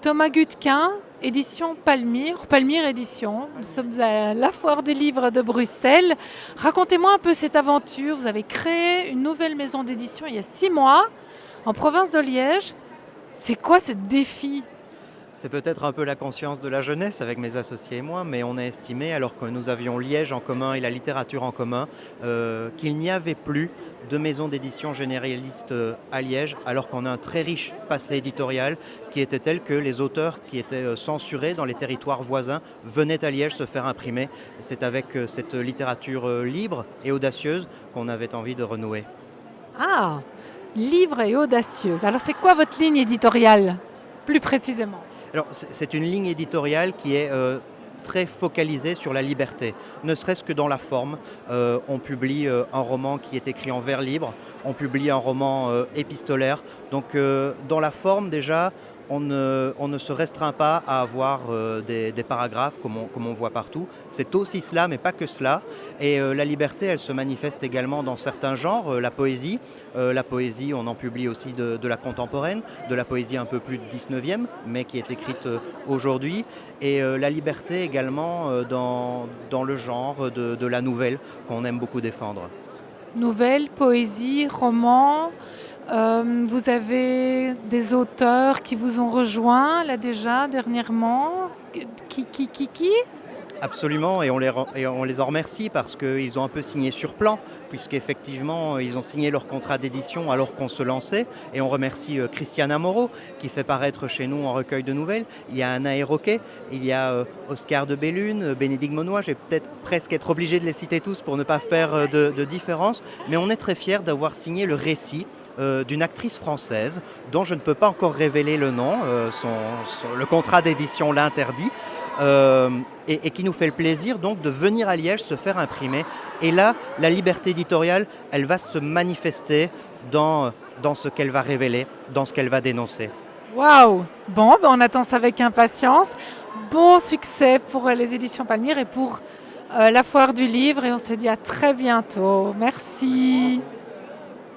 Thomas Gutquin, édition Palmyre, Palmyre Édition. Nous sommes à la Foire du Livre de Bruxelles. Racontez-moi un peu cette aventure. Vous avez créé une nouvelle maison d'édition il y a 6 mois, en province de Liège. C'est quoi ce défi ? C'est peut-être un peu la conscience de la jeunesse avec mes associés et moi, mais on a estimé, alors que nous avions Liège en commun et la littérature en commun, qu'il n'y avait plus de maison d'édition généraliste à Liège, alors qu'on a un très riche passé éditorial qui était tel que les auteurs qui étaient censurés dans les territoires voisins venaient à Liège se faire imprimer. C'est avec cette littérature libre et audacieuse qu'on avait envie de renouer. Ah, libre et audacieuse. Alors c'est quoi votre ligne éditoriale, plus précisément ? Alors, c'est une ligne éditoriale qui est très focalisée sur la liberté, ne serait-ce que dans la forme. On publie un roman qui est écrit en vers libre, on publie un roman épistolaire. Donc, dans la forme, déjà, on ne se restreint pas à avoir des paragraphes comme on voit partout. C'est aussi cela, mais pas que cela. Et la liberté, elle se manifeste également dans certains genres. La poésie, on en publie aussi de la contemporaine, de la poésie un peu plus 19e, mais qui est écrite aujourd'hui. Et la liberté également dans le genre de la nouvelle, qu'on aime beaucoup défendre. Nouvelle, poésie, roman. Vous avez des auteurs qui vous ont rejoint là déjà dernièrement. Qui? Absolument, et on les en remercie parce qu'ils ont un peu signé sur plan, puisqu'effectivement, ils ont signé leur contrat d'édition alors qu'on se lançait. Et on remercie Christiana Moreau, qui fait paraître chez nous un recueil de nouvelles. Il y a Anna Héroquet, il y a Oscar de Bellune, Bénédicte Monnoy. Je vais peut-être presque être obligé de les citer tous pour ne pas faire de différence. Mais on est très fiers d'avoir signé le récit d'une actrice française dont je ne peux pas encore révéler le nom. Le contrat d'édition l'interdit. Et qui nous fait le plaisir donc de venir à Liège se faire imprimer. Et là, la liberté éditoriale, elle va se manifester dans ce qu'elle va révéler, dans ce qu'elle va dénoncer. Waouh! Bon, on attend ça avec impatience. Bon succès pour les éditions Palmyre et pour la Foire du Livre. Et on se dit à très bientôt. Merci.